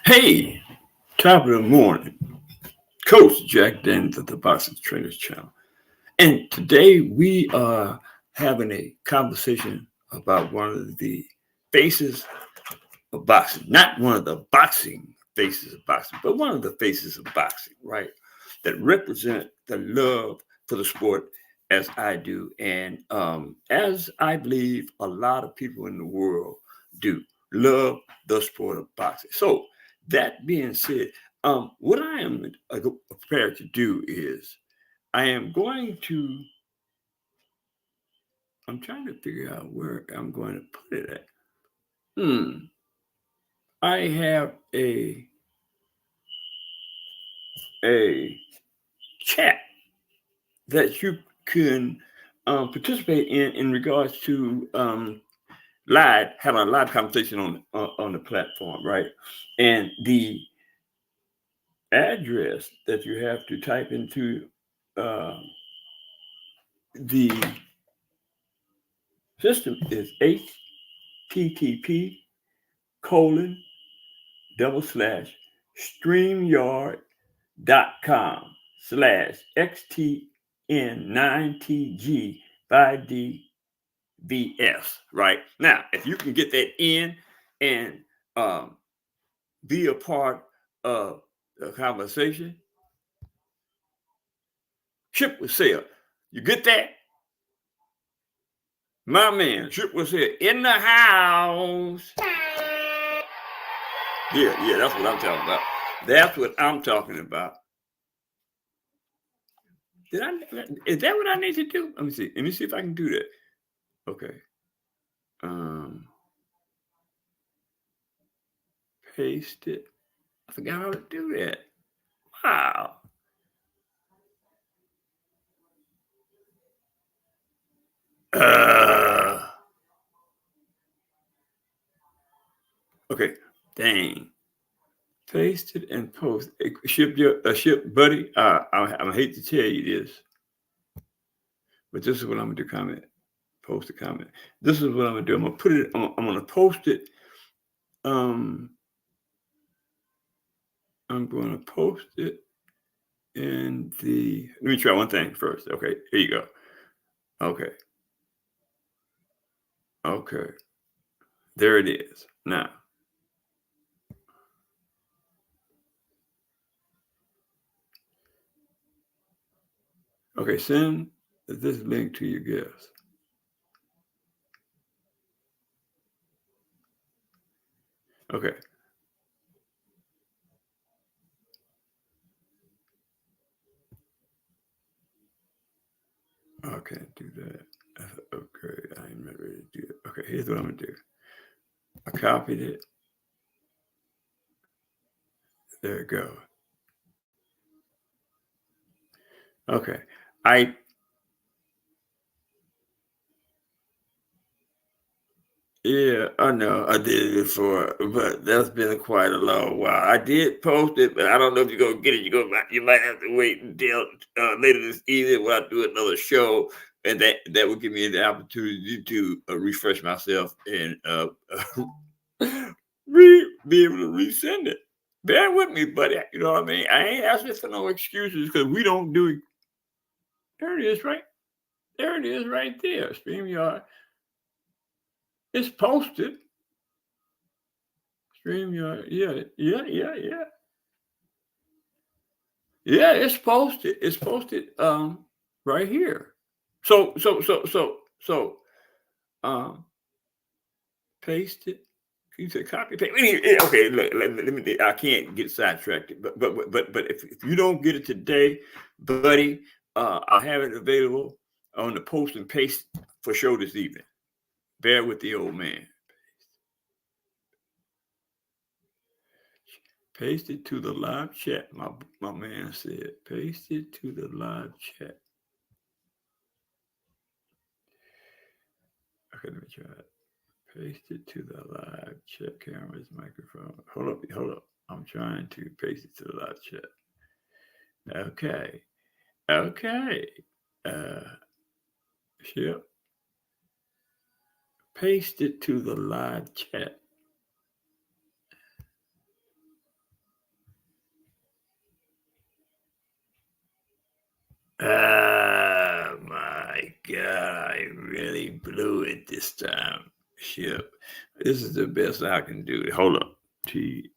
Hey, top of the morning, Coach Jack Daniels of the Boxing Trainers Channel. And today we are having a conversation about one of the faces of boxing. Not one of the boxing faces of boxing, but one of the faces of boxing, right? That represent the love for the sport as I do. And as I believe a lot of people in the world do, love the sport of boxing. So that being said, what I am prepared to do is I am going to, I'm trying to figure out where I'm going to put it at. Hmm. I have a chat that you can participate in regards to live having a live conversation on the platform, right? And the address that you have to type into uh, the system is http colon double slash streamyard.com/xtn9tg5dbs. Right now, if you can get that in and um, be a part of the conversation, ship with sale. You get that? My man, ship was here in the house. Yeah, that's what I'm talking about. That's what I'm talking about. Is that what I need to do? Let me see. Let me see if I can do that. Okay. Um, Paste it. I forgot how to do that. Wow. Uh, okay. Dang. Paste it and post. Ship, buddy. I hate to tell you this, but this is what I'm gonna do. Comment. Post a comment. This is what I'm gonna do. I'm gonna put it. I'm gonna post it. Um, I'm gonna post it in the. Let me try one thing first. Okay, here you go. Okay, okay, there it is. Now, okay, send this link to your guest. Okay, I can't do that. Okay, I'm not ready to do it. Okay, here's what I'm gonna do. I copied it. There it goes. Okay, I yeah, I know I did it before, but that's been quite a long while. I did post it, but I don't know if you're gonna get it. You might have to wait until later this evening when I do another show, and that will give me the opportunity to refresh myself and be able to resend it. Bear with me, buddy. You know what I mean? I ain't asking for no excuses because we don't do it. There it is, right? There it is, right there. StreamYard. It's posted. StreamYard. Yeah. Yeah, it's posted. It's posted right here. So um paste it. You said copy paste. Okay, look, let me I can't get sidetracked. But if you don't get it today, buddy, I'll have it available on the post and paste for show this evening. Bear with the old man. Paste it to the live chat, my man said. Paste it to the live chat. Okay, let me try it. Paste it to the live chat. Camera's microphone. Hold up. I'm trying to paste it to the live chat. Okay. Okay. Uh, Ship. Paste it to the live chat. this time. Ship. This is the best I can do. Hold up. T.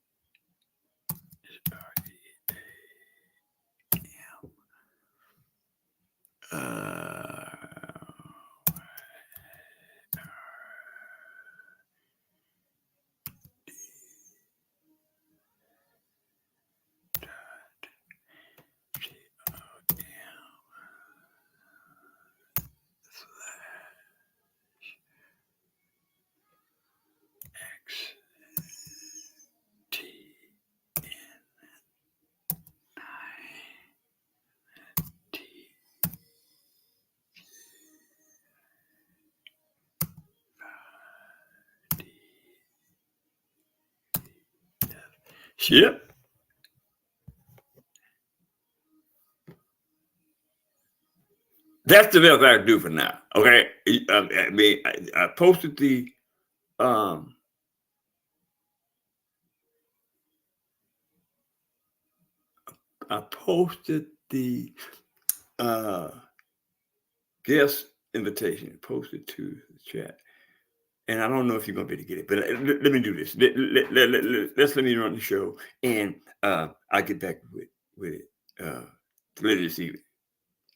Ship. That's the best I can do for now. Okay. I mean, I posted the guest invitation, posted to the chat. And I don't know if you're going to be able to get it, but let me do this. Let me run the show, and I'll get back with it later this evening.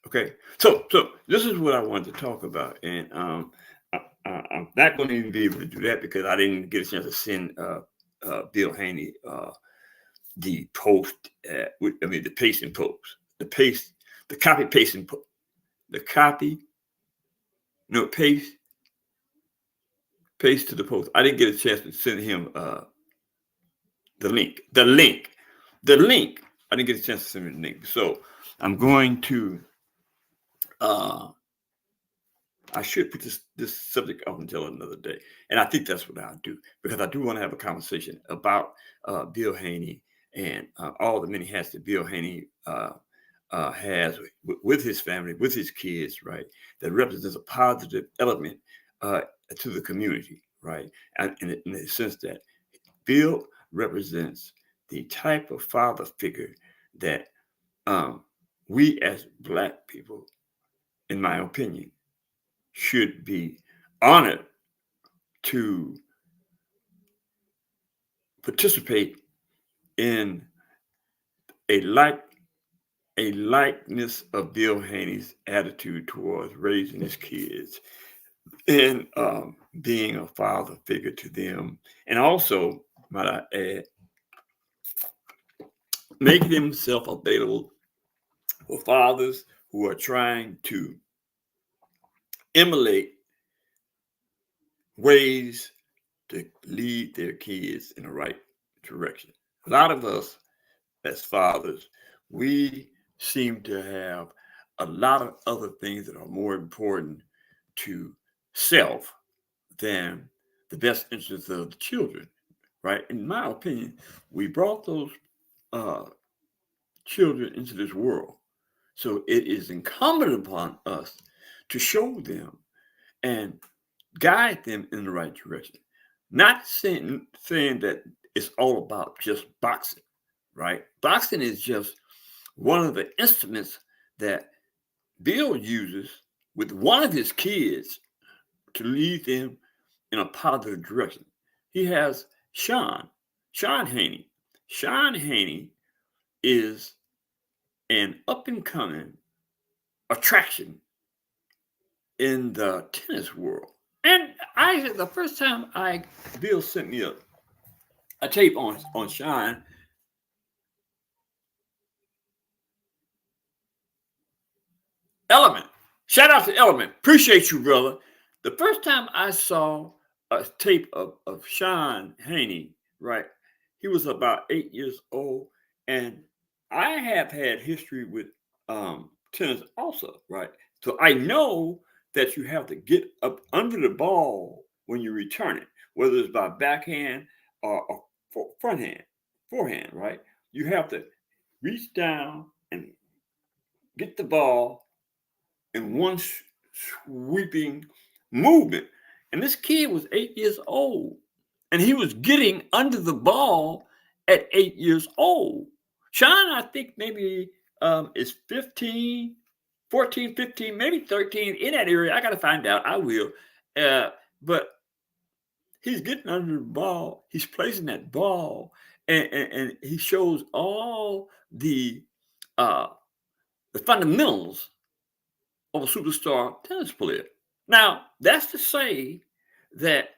Okay, so this is what I wanted to talk about, and I'm not going to even be able to do that because I didn't get a chance to send Bill Haney the post. The pasting post, the copy pasting post, the copy, no paste to the post. I didn't get a chance to send him the link. I didn't get a chance to send him the link. So I'm going to. I should put this subject off until another day, and I think that's what I'll do because I do want to have a conversation about Bill Haney and all the many hats that Bill Haney has with his family, with his kids, right? That represents a positive element to the community, right? And in the sense that Bill represents the type of father figure that we as Black people, in my opinion, should be honored to participate in a likeness of Bill Haney's attitude towards raising his kids and being a father figure to them, and also, might I add, making himself available for fathers who are trying to emulate ways to lead their kids in the right direction. A lot of us as fathers, we seem to have a lot of other things that are more important to self than the best interests of the children, right? In my opinion, we brought those children into this world. So it is incumbent upon us to show them and guide them in the right direction. Not saying that it's all about just boxing, right? Boxing is just one of the instruments that Bill uses with one of his kids to lead them in a positive direction. He has Sean Haney. Sean Haney is an up and coming attraction in the tennis world. And the first time Bill sent me a tape on Sean. Element. Shout out to Element. Appreciate you, brother. The first time I saw a tape of Sean Haney, right, he was about 8 years old. And I have had history with tennis also, right? So I know that you have to get up under the ball when you return it, whether it's by backhand or forehand, right? You have to reach down and get the ball in one sweeping movement. And this kid was 8 years old, and he was getting under the ball at 8 years old. Sean, I think maybe is 15, 14, 15, maybe 13 in that area. I got to find out. I will. but he's getting under the ball. He's placing that ball, and he shows all uh, the fundamentals of a superstar tennis player. Now, that's to say that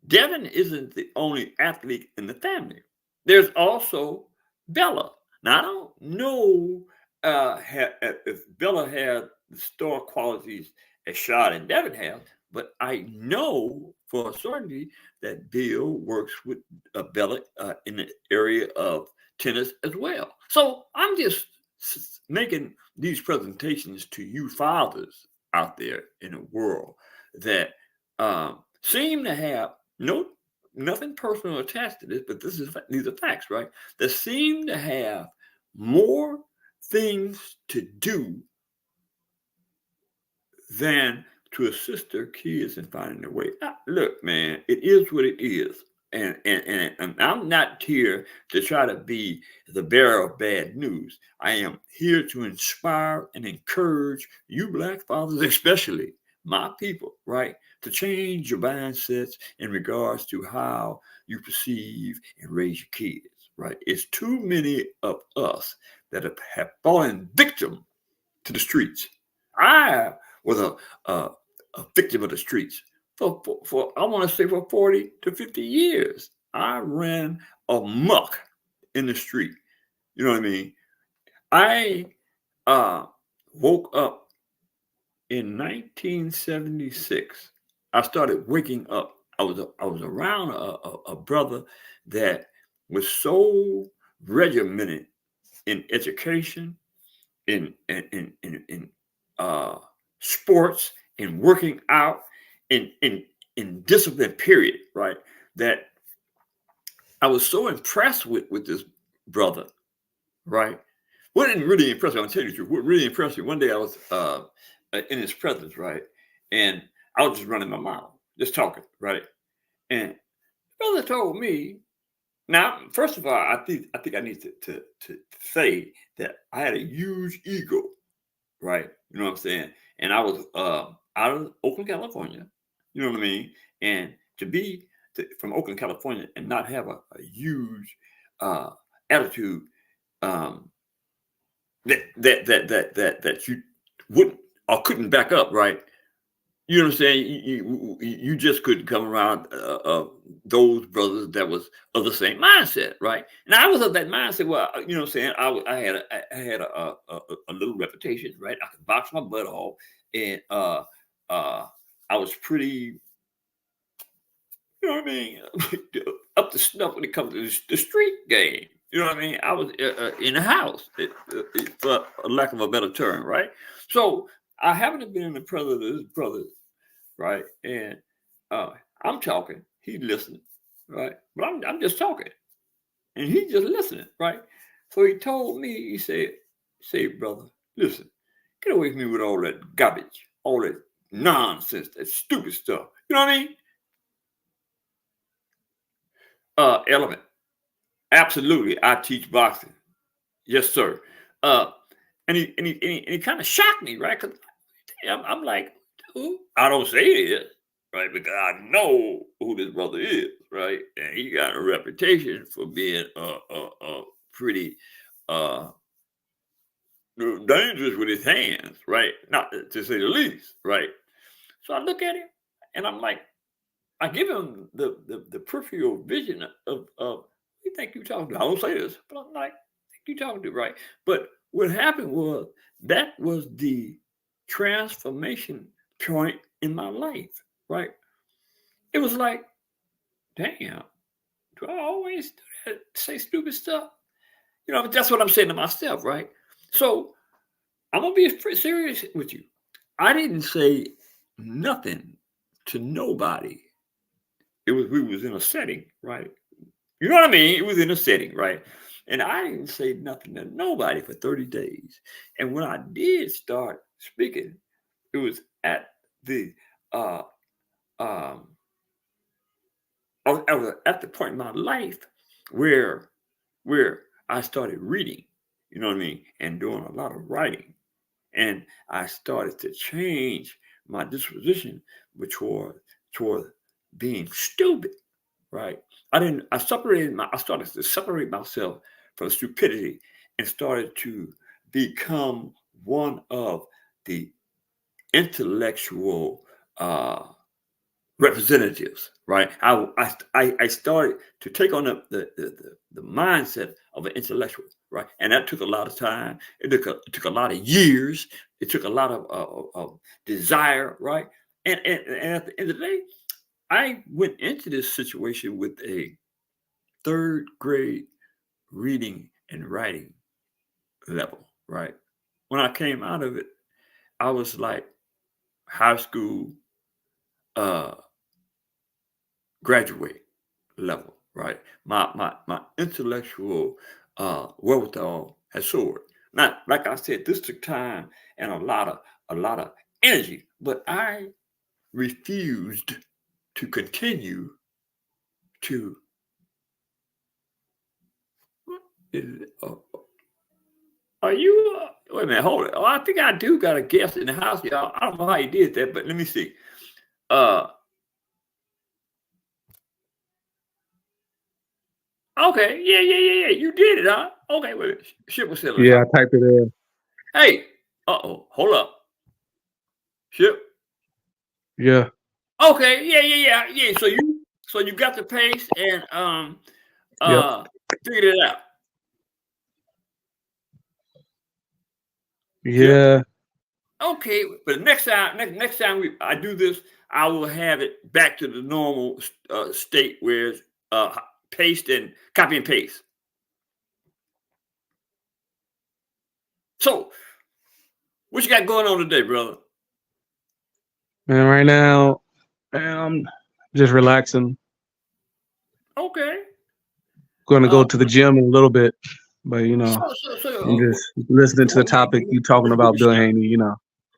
Devin isn't the only athlete in the family. There's also Bella. Now, I don't know if Bella had the star qualities as Shad and Devin have, but I know for a certainty that Bill works with Bella in the area of tennis as well. So I'm just making these presentations to you fathers out there in the world that seem to have nothing personal attached to this, but these are facts, right? That seem to have more things to do than to assist their kids in finding their way. Look, man, it is what it is. And I'm not here to try to be the bearer of bad news. I am here to inspire and encourage you Black fathers, especially my people, right, to change your mindsets in regards to how you perceive and raise your kids, right? It's too many of us that have fallen victim to the streets. I was a victim of the streets for I want to say for 40 to 50 years. I ran amok in the street. You know what I mean? I woke up in 1976. I started waking up. I was around a brother that was so regimented in education, in sports, in working out, in discipline. Period. Right. That I was so impressed with this brother. Right. What didn't really impress me, I'm telling you the truth. What really impressed me, one day I was in his presence, right? And I was just running my mouth, just talking, right? And the brother told me, now, first of all, I think I need to say that I had a huge ego, right? You know what I'm saying? And I was out of Oakland, California. You know what I mean? And to be from Oakland, California, and not have a huge attitude um, that you wouldn't or couldn't back up, right? You know what I'm saying? You just couldn't come around those brothers that was of the same mindset, right? And I was of that mindset. Well, you know what I'm saying? I had a little reputation, right? I could box my butt off, and I was pretty, you know what I mean, up to snuff when it comes to the street game. You know what I mean? I was in the house, for a lack of a better term, right? So I happened to be in the presence of his brother, right? And I'm talking, he listening, right? But I'm just talking, and he just listening, right? So he told me, he say, brother, listen, get away from me with all that garbage, all that nonsense, that stupid stuff. You know what I mean? Element. Absolutely. I teach boxing. Yes, sir. Uh, and he kind of shocked me, right? Because I'm like, dude, I don't say it, right? Because I know who this brother is, right? And he got a reputation for being pretty uh, dangerous with his hands, right? Not to say the least, right? So I look at him, and I'm like, I give him the peripheral vision of who you think you talking to. I don't say this, but I'm like, think you talking to, right? But what happened was that was the transformation point in my life, right? It was like, damn, do I always do that, say stupid stuff? You know, that's what I'm saying to myself, right? So I'm gonna be serious with you. I didn't say nothing to nobody. We was in a setting, right? You know what I mean? It was in a setting, right? And I didn't say nothing to nobody for 30 days. And when I did start speaking, it was at the uh um I was at the point in my life where where I started reading, you know what I mean, and doing a lot of writing. And I started to change my disposition, which was toward being stupid, right? I started to separate myself from stupidity and started to become one of the intellectual representatives, right? I started to take on the mindset of an intellectual, right? And that took a lot of time. It took a lot of years. It took a lot of desire, right? And at the end of the day, I went into this situation with a third grade reading and writing level, right? When I came out of it, I was like high school uh, graduate level, right? My intellectual wherewithal has soared. Now, like I said, this took time and a lot of energy, but I refused to continue to. Are you? Wait a minute, hold it. Oh, I think I do got a guest in the house, y'all. I don't know how you did that, but let me see. Uh, okay, yeah. You did it, huh? Okay, wait. Ship was selling, Yeah, huh? I typed it in. Hey, hold up, Ship. Yeah. Okay, yeah. So you got the pace and Yep. figured it out, Ship. Yeah. Okay, but next time I do this, I will have it back to the normal state where it's paste and copy and paste. So, what you got going on today, brother? And right now, I'm just relaxing. Okay. Going to go Uh, to the gym in a little bit, but I'm so just listening to the hold topic you let talking me give a about Bill shout. Haney.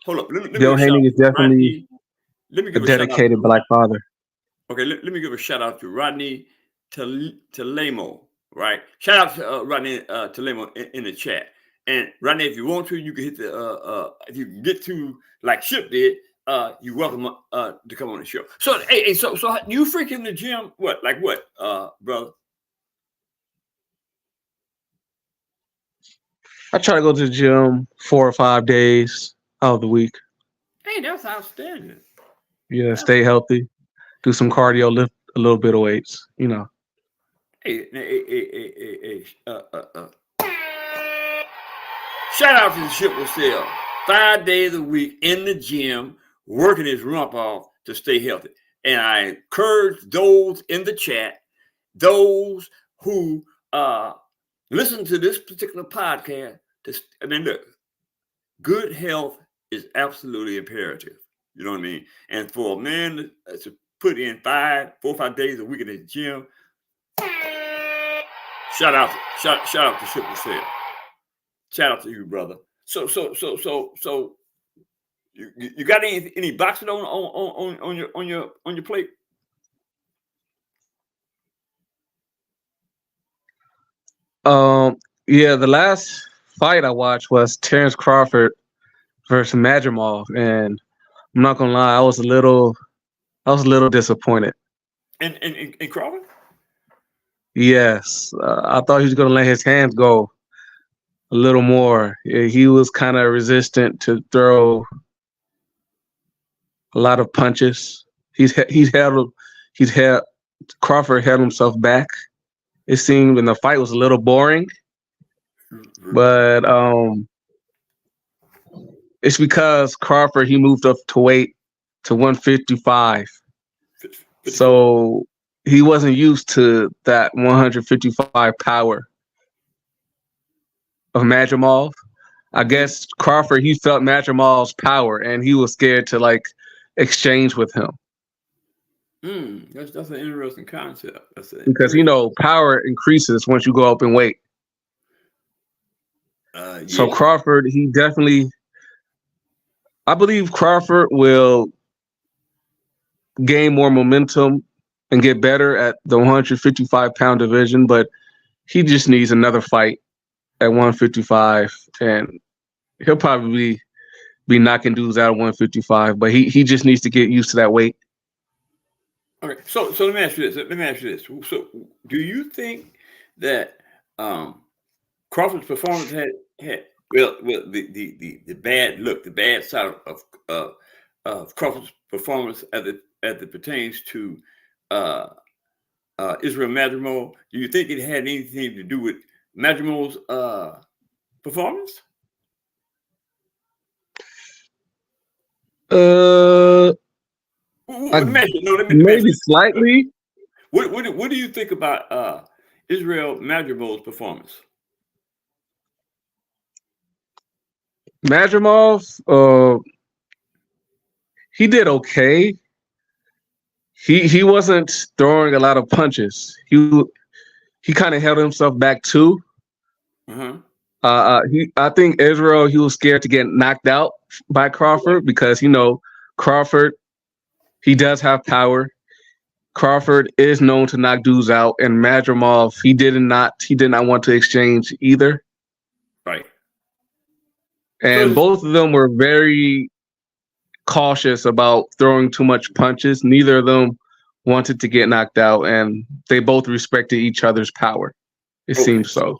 Hold up. Let me give Bill a shout Haney out is to definitely Rodney. Let me a give a shout out dedicated to black father. Okay, let me give a shout out to Rodney Talemo, right? Shout out to Rodney Talemo in the chat. And Rodney, if you want to, you can hit the if you can get to like Ship did, you're welcome to come on the show. So so you freaking the gym? What brother? I try to go to the gym 4 or 5 days out of the week. Hey, that's outstanding. Yeah, That's stay healthy, do some cardio, lift a little bit of weights. hey. Shout out to the Ship with Sale. 5 days a week in the gym, working his rump off to stay healthy. And I encourage those in the chat, those who listen to this particular podcast, look, good health is absolutely imperative. You know what I mean? And for a man to put in 4 or 5 days a week in the gym, shout out to Ship with Sale. Shout out to you, brother. So you got any boxing on your plate? Yeah, the last fight I watched was Terrence Crawford versus Madrimov, and I'm not gonna lie, I was a little disappointed. And Crawford? Yes, I thought he was gonna let his hands go a little more. Yeah, he was kind of resistant to throw a lot of punches. He's had Crawford held himself back. It seemed, and the fight was a little boring, but it's because Crawford he moved up to weight to 155, 54. so he wasn't used to that 155 power of Madrimov. I Mm, guess Crawford he felt Madrimov's power and he was scared to like exchange with him that's an interesting concept. That's an because very power increases once you go up in weight. So yeah. Crawford, I believe Crawford will gain more momentum and get better at the 155-pound division, but he just needs another fight at 155, and he'll probably be knocking dudes out at 155. But he just needs to get used to that weight. Okay, so let me ask you this. Let me ask you this. So, do you think that Crawford's performance had well the bad look, the bad side of Crawford's performance as it pertains to uh, Israel Madrimov? Do you think it had anything to do with Madrimov's performance? Uh, Let I, me ask you, no, let me ask maybe you. slightly. What do you think about Israel Madrimov's performance? Madrimov, he did okay. He wasn't throwing a lot of punches. He kind of held himself back too. Uh-huh. I think Israel, he was scared to get knocked out by Crawford because Crawford, he does have power. Crawford is known to knock dudes out, and Madrimov, he did not want to exchange either. Right. And So both of them were very cautious about throwing too much punches. Neither of them wanted to get knocked out, and they both respected each other's power. It okay. seems so.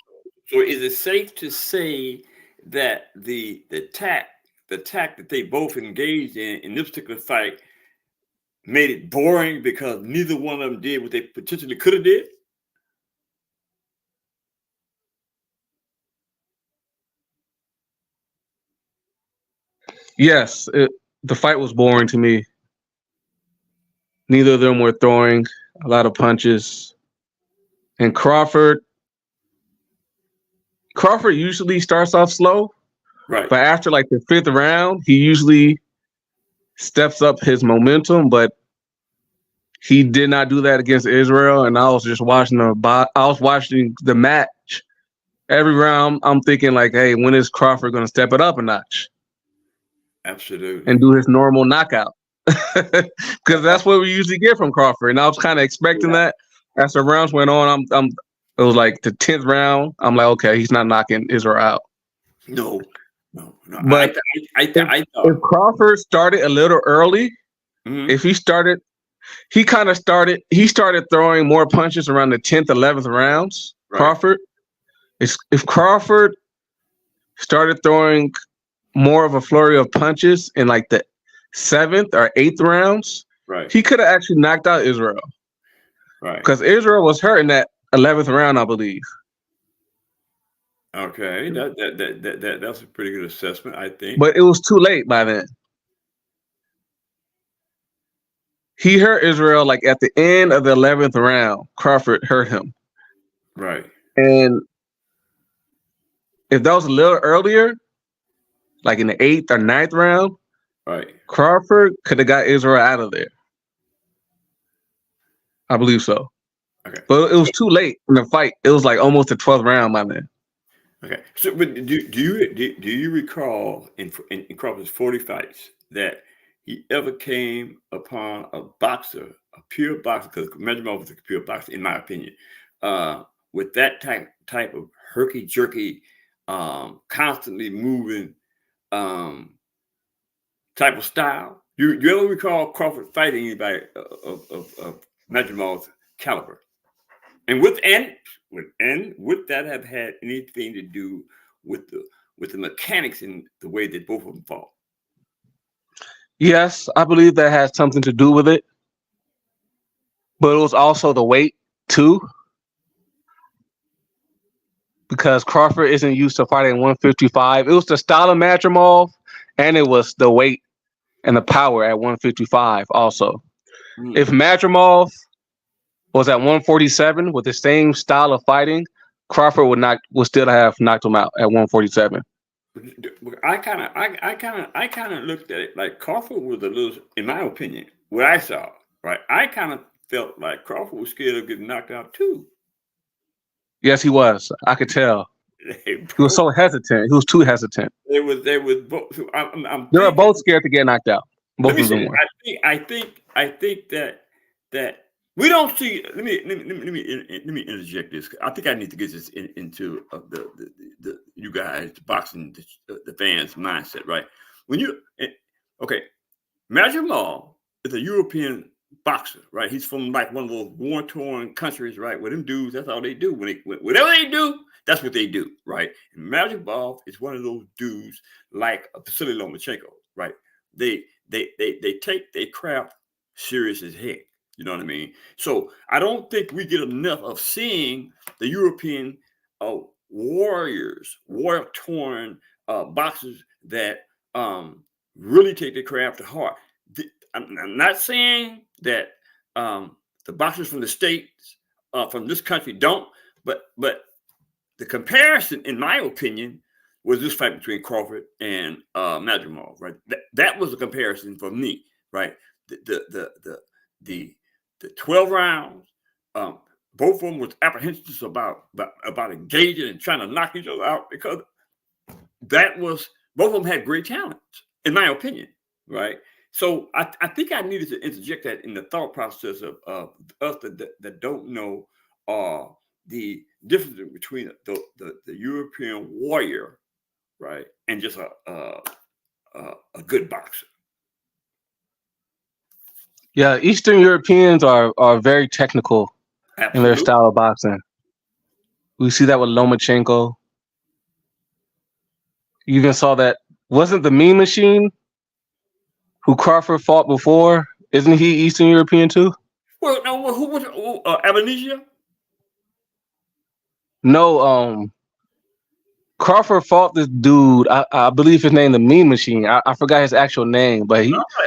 So is it safe to say that the tack that they both engaged in this particular fight made it boring because neither one of them did what they potentially could have did? Yes, the fight was boring to me. Neither of them were throwing a lot of punches. And Crawford usually starts off slow, Right. but after like the fifth round, he usually steps up his momentum. But he did not do that against Israel. And I was just watching the match. Every round, I'm thinking like, hey, when is Crawford going to step it up a notch Absolutely. and do his normal knockout? Because that's what we usually get from Crawford. And I was kind of expecting that. As the rounds went on, it was like the 10th round. I'm like, okay, he's not knocking Israel out. No. But I if thought. Crawford started a little early, Mhm. if he started throwing more punches around the 10th, 11th rounds. Right. If Crawford started throwing more of a flurry of punches in like the 7th or 8th rounds, Right. he could have actually knocked out Israel Right. because Israel was hurt in that 11th round, I believe. Okay. That's a pretty good assessment, I think. But it was too late by then. He hurt Israel like at the end of the 11th round. Crawford hurt him. Right. And if that was a little earlier, like in the 8th or 9th round, Right. Crawford could have got Israel out of there. I believe so. Okay. But it was too late in the fight. It was like almost the 12th round by then. Okay. So, but do you recall in Crawford's 40 fights that he ever came upon a boxer, a pure boxer? Because Medvedev was a pure boxer, in my opinion, with that type of herky jerky, constantly moving type of style. You ever recall Crawford fighting anybody of Medvedev's caliber? And would that have had anything to do with the mechanics and the way that both of them fought? Yes, I believe that has something to do with it. But it was also the weight too, because Crawford isn't used to fighting 155. It was the style of Madrimov, and it was the weight and the power at 155 also. If Madrimov was at 147 with the same style of fighting, Crawford would still have knocked him out at 147. I kind of looked at it like Crawford was a little, in my opinion, what I saw, right? I kind of felt like Crawford was scared of getting knocked out too. Yes, he was. I could tell. Hey, He was bro, so hesitant. He was too hesitant. they was both. So I'm They were thinking. both scared to get knocked out. Let Both me of say them this. were. I think that we don't see. Let me interject this. I think I need to get this into the you guys, the boxing, the fans mindset, right? When you okay, Major Law is a European boxer, right? He's from like one of those war-torn countries, right? Where them dudes, that's all they do. Whatever they do, that's what they do, right? And Majibov is one of those dudes like Vasily Lomachenko, right? They take their craft serious as heck. You know what I mean? So I don't think we get enough of seeing the European war-torn boxers that really take their craft to heart. I'm not saying that the boxers from the states, from this country, don't, but the comparison, in my opinion, was this fight between Crawford and Madrimov, right? That was a comparison for me, right? The 12 rounds, both of them was apprehensions about engaging and trying to knock each other out, because that was, both of them had great talents, in my opinion, right? So I think I needed to interject that in the thought process of us that don't know the difference between the European warrior, right, and just a good boxer. Yeah, Eastern Europeans are very technical in their Absolutely. style of boxing. We see that with Lomachenko. You even saw that, wasn't the Mean Machine who Crawford fought before? Isn't he Eastern European too? Well, no, who was Amnesia? No, Crawford fought this dude. I believe his name, the Mean Machine. I forgot his actual name, but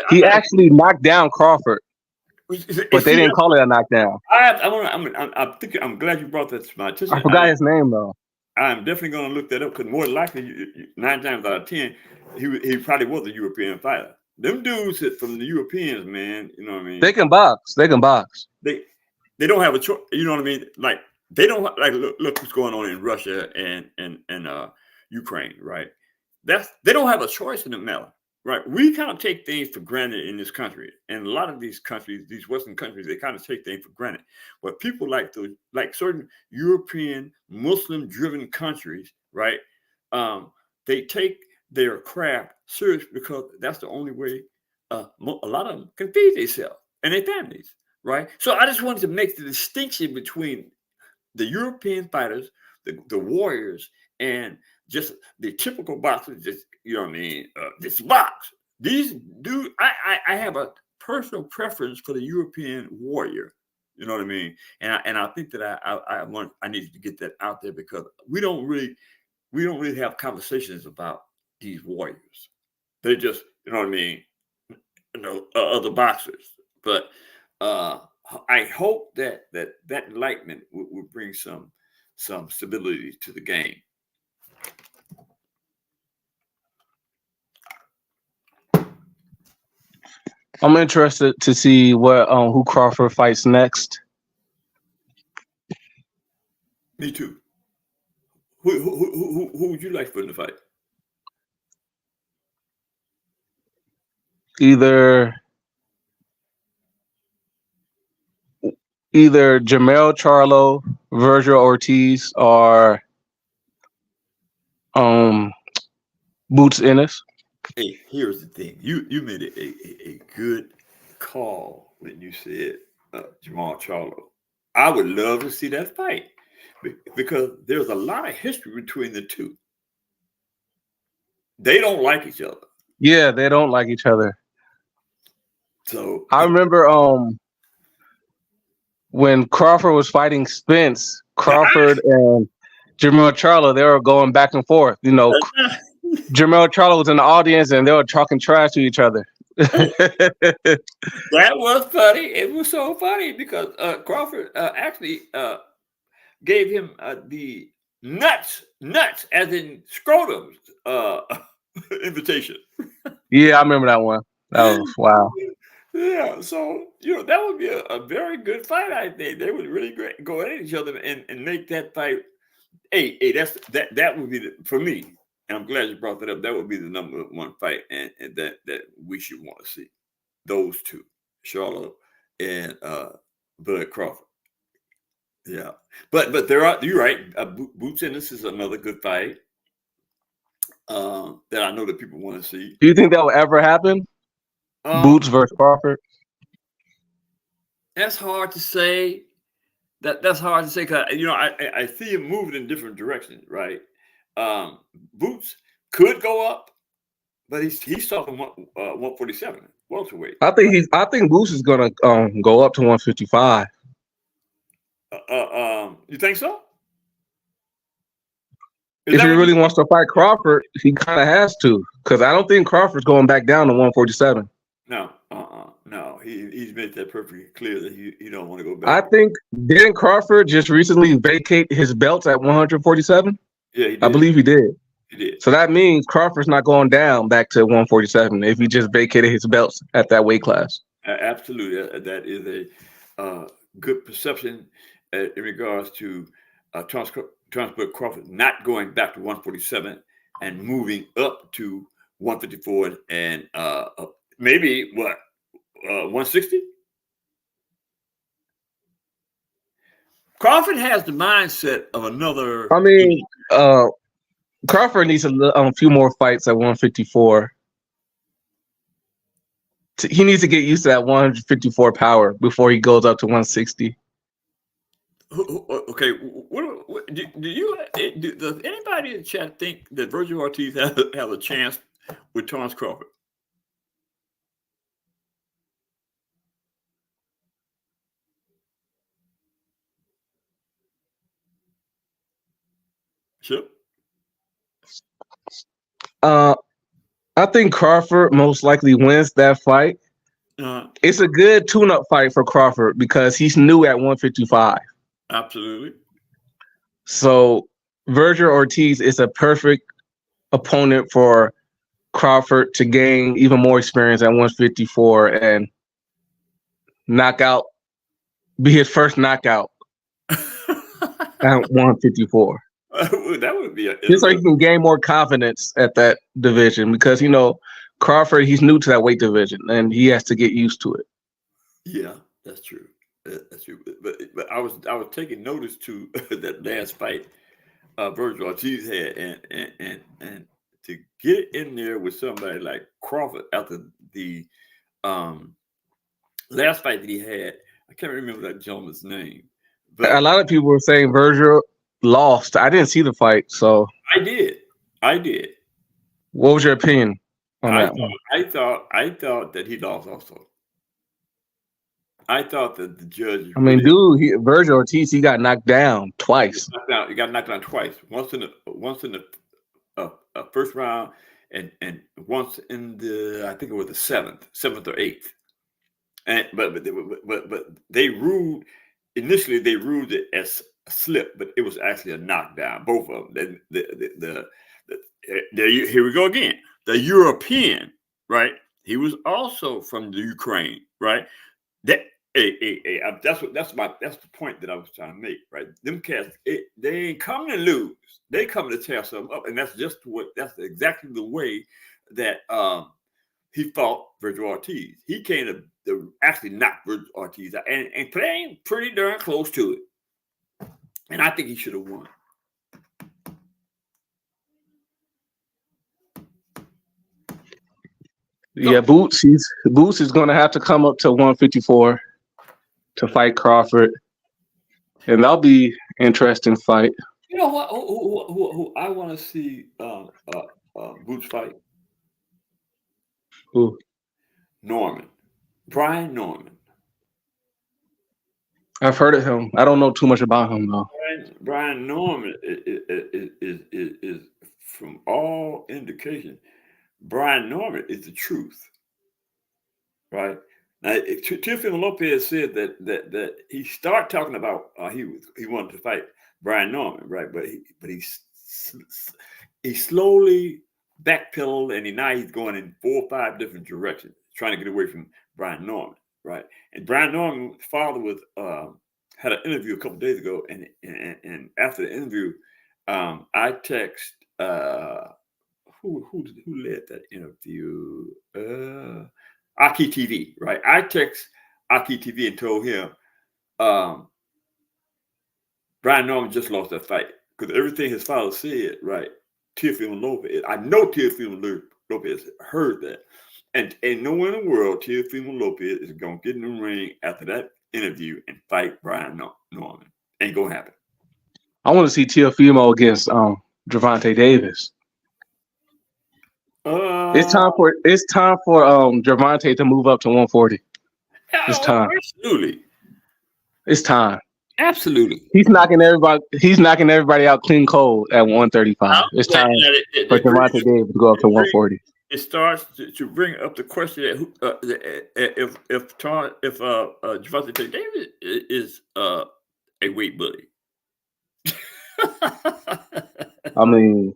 he actually knocked down Crawford. But they didn't call it a knockdown. I'm glad you brought that to my attention. I forgot his name though. I'm definitely going to look that up, because more likely, 9 times out of 10, he probably was a European fighter. Them dudes from the Europeans, man, you know what I mean? They can box. They don't have a choice. You know what I mean? Like, they don't like look what's going on in Russia and Ukraine, right? They don't have a choice in the matter, right? We kind of take things for granted in this country, and a lot of these countries, these Western countries, they kind of take things for granted. But people like certain European Muslim-driven countries, right? They take their craft serious, because that's the only way a lot of them can feed themselves and their families, right? So I just wanted to make the distinction between the European fighters, the warriors, and just the typical boxers. Just, you know what I mean? This box. These dudes, I have a personal preference for the European warrior. You know what I mean? And I think that I needed to get that out there, because we don't really have conversations about these warriors. They're just, you know what I mean, other boxers. But I hope that enlightenment will bring some stability to the game. I'm interested to see what who Crawford fights next. Me too. Who would you like for him to fight? Either Jamel Charlo, Virgil Ortiz, or Boots Ennis. Hey, here's the thing. You made a good call when you said Jamal Charlo. I would love to see that fight, because there's a lot of history between the two. They don't like each other. Yeah, they don't like each other. So I remember when Crawford was fighting Spence, Crawford and Jamel Charlo, they were going back and forth. You know, Jamel Charlo was in the audience and they were talking trash to each other. That was funny. It was so funny, because Crawford actually gave him the nuts, as in scrotum invitation. Yeah, I remember that one. That was wow. Yeah, so that would be a very good fight. I think they would really go at each other and make that fight. Hey, that would be for me. And I'm glad you brought that up. That would be the number one fight, and that we should want to see. Those two, Charlo and Bud Crawford. Yeah, but you're right. Boots Ennis is another good fight that I know that people want to see. Do you think that will ever happen? Boots versus Crawford? That's hard to say. That's hard to say because I see him moving in different directions, right? Boots could go up, but he's talking 147 welterweight. I think Boots is gonna go up to 155. You think so? Is If that he what you? really wants to fight Crawford, he kind of has to, because I don't think Crawford's going back down to 147. No, no. He's made that perfectly clear that he don't want to go I back. think didn't Crawford just recently vacate his belts at 147? Yeah, he I did. believe he did. He did. So that means Crawford's not going down back to 147 if he just vacated his belts at that weight class. Absolutely, that is a good perception in regards to Thomas Bud Crawford not going back to 147 and moving up to 154 and maybe what 160. Crawford has the mindset of another. I mean, Crawford needs a few more fights at 154. He needs to get used to that 154 power before he goes up to 160. Okay, what do you? Does anybody in the chat think that Virgil Ortiz has a chance with Thomas Crawford? Sure. I think Crawford most likely wins that fight. It's a good tune-up fight for Crawford because he's new at 155. Absolutely. So Virgil Ortiz is a perfect opponent for Crawford to gain even more experience at 154 and be his first knockout at 154. That would be just so he can gain more confidence at that division because Crawford, he's new to that weight division and he has to get used to it. Yeah, that's true. That's true. But I was taking notice to that last fight Virgil Ortiz had, and to get in there with somebody like Crawford after the last fight that he had, I can't remember that gentleman's name. But a lot of people were saying Virgil lost. I didn't see the fight, so I did. What was your opinion on that one? I thought that he lost also. I thought that the judge. I mean, Virgil Ortiz, he got knocked down twice. He got knocked down twice. Once in the first round, and once in the, I think it was the seventh or eighth. And but they ruled initially. They ruled it as a slip, but it was actually a knockdown. Both of them. Here we go again. The European, right? He was also from the Ukraine, right? That's the point that I was trying to make, right? Them cats, they ain't coming to lose. They coming to tear something up, and that's exactly the way that he fought Virgil Ortiz. He came to actually knock Virgil Ortiz out and playing pretty darn close to it. And I think he should have won. Yeah, Boots is going to have to come up to 154 to fight Crawford, and that'll be an interesting fight. You know what? Who I want to see Boots fight? Who? Brian Norman. I've heard of him. I don't know too much about him though. Brian Norman is from all indication. Brian Norman is the truth, right? Now, Teofimo Lopez said that he started talking about he wanted to fight Brian Norman, right? But he slowly backpedaled, and now he's going in 4 or 5 different directions, trying to get away from Brian Norman, right? And Brian Norman's father had an interview a couple of days ago, and after the interview, I text who led that interview? Aki TV, right? I text Aki TV and told him Brian Norman just lost that fight because everything his father said, right? Teofimo Lopez, I know Teofimo Lopez heard that, and no one in the world Teofimo Lopez is gonna get in the ring after that interview and fight Brian Norman. Ain't gonna happen. I want to see Teofimo against Gervonta Davis. It's time for Gervonta to move up to 140. It's time. Absolutely. It's time. Absolutely. He's knocking everybody out clean cold at 135. It's time for Gervonta Davis to go up to 140. It starts to bring up the question that if Gervonta Davis is a weight bully. I mean,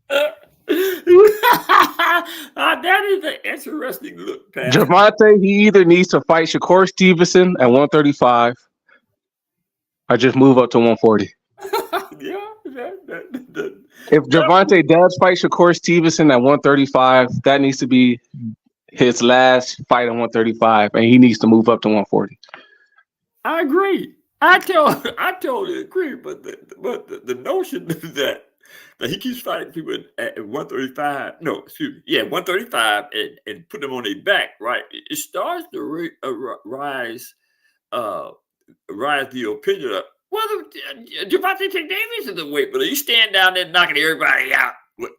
that is an interesting look, Pat. Gervonta, he either needs to fight Shakur Stevenson at 135 or just move up to 140. Yeah. If Gervonta does fight Shakur Stevenson at 135, that needs to be his last fight at 135, and he needs to move up to 140. I agree. I totally agree. But the notion that he keeps fighting people at 135, 135, and put them on their back, right? It starts to rise the opinion of, well, Gervonta Davis is a weight, but he stand down there knocking everybody out. Wait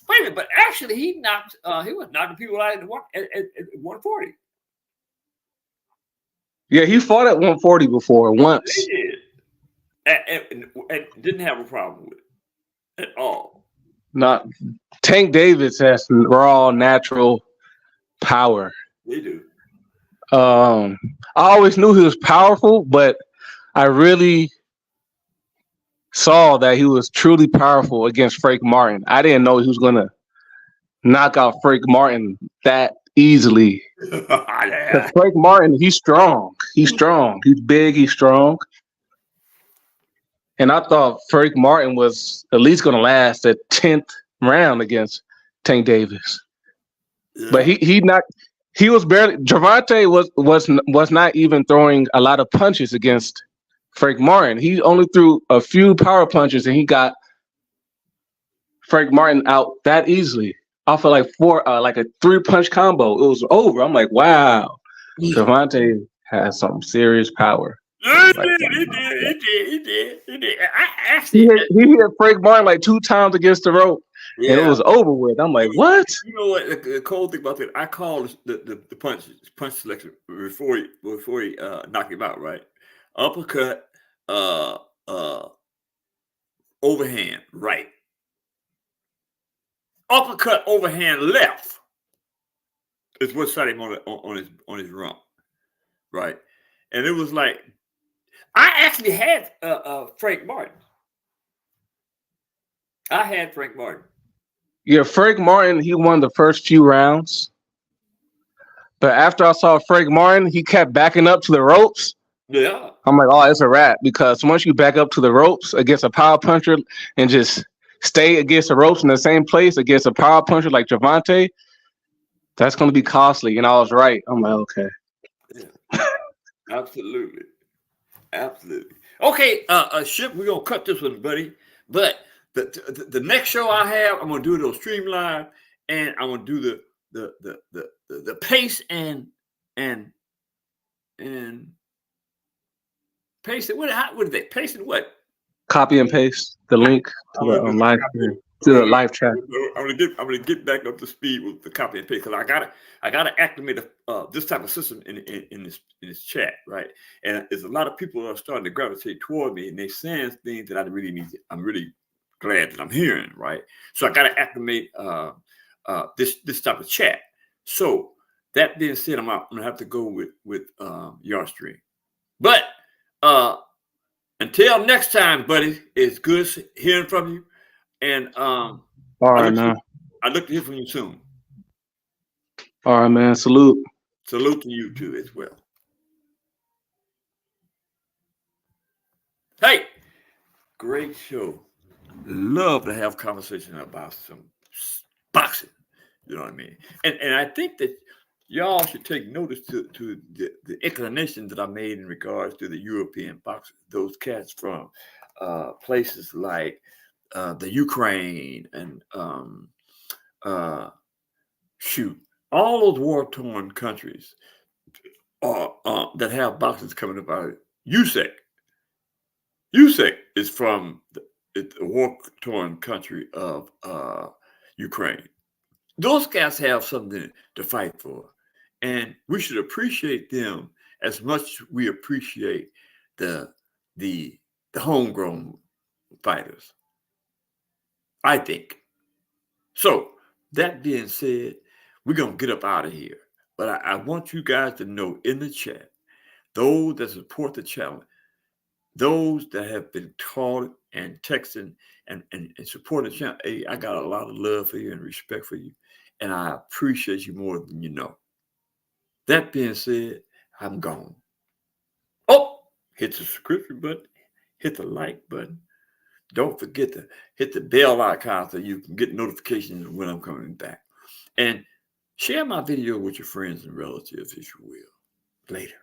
a minute, but actually he was knocking people out at 140. Yeah, he fought at 140 before once. He did. And didn't have a problem with it at all. Not Tank Davis has raw natural power. They do. I always knew he was powerful, but I really saw that he was truly powerful against Frank Martin. I didn't know he was going to knock out Frank Martin that easily. Frank Martin, he's strong. He's big. He's strong. And I thought Frank Martin was at least going to last the 10th round against Tank Davis. Yeah. But he was barely. Gervonta was not even throwing a lot of punches against Frank Martin. He only threw a few power punches, and he got Frank Martin out that easily. Off of like a 3-punch combo. It was over. I'm like, wow, Gervonta has some serious power. He did. He hit Frank Martin like 2 times against the rope, and it was over with. I'm like, what? You know what? The cool thing about that, I called the punch selection before he knocked him out. Right, uppercut, overhand right. Uppercut overhand left is what set him on his rump, right? And it was like, I actually had Frank Martin. I had Frank Martin. Yeah, Frank Martin, he won the first few rounds. But after I saw Frank Martin, he kept backing up to the ropes. Yeah. I'm like, oh, it's a wrap. Because once you back up to the ropes against a power puncher and just stay against the ropes in the same place against a power puncher like Gervonta, that's going to be costly. And I was right. I'm like, okay. Yeah. Absolutely. Okay, Ship, we're going to cut this one, buddy. But the next show I have, I'm going to do it on Stream Live, and I'm going to do the pace and pace it. What is that? Pace and what? Copy and paste the link to the live chat. I'm gonna get back up to speed with the copy and paste, because I gotta acclimate this type of system in this chat, right? And there's a lot of people that are starting to gravitate toward me, and they're saying things that I really need. I'm really glad that I'm hearing, right? So I gotta acclimate this type of chat. So that being said, I'm gonna have to go with your stream, but until next time, buddy, it's good hearing from you. And all right, man. I look to hear from you soon. All right, man. Salute to you too as well. Hey, great show. Love to have conversation about some boxing. You know what I mean? And I think that y'all should take notice to the inclination that I made in regards to the European boxers, those cats from places like the Ukraine and all those war-torn countries. that have boxers coming up out of USEC. USEC is from the war-torn country of Ukraine. Those guys have something to fight for, and we should appreciate them as much as we appreciate the the homegrown fighters. I think. So that being said, we're gonna get up out of here. But I want you guys to know in the chat, those that support the channel, those that have been calling and texting and supporting the channel, hey, I got a lot of love for you and respect for you. And I appreciate you more than you know. That being said, I'm gone. Oh, hit the subscription button, hit the like button. Don't forget to hit the bell icon so you can get notifications when I'm coming back. And share my video with your friends and relatives if you will. Later.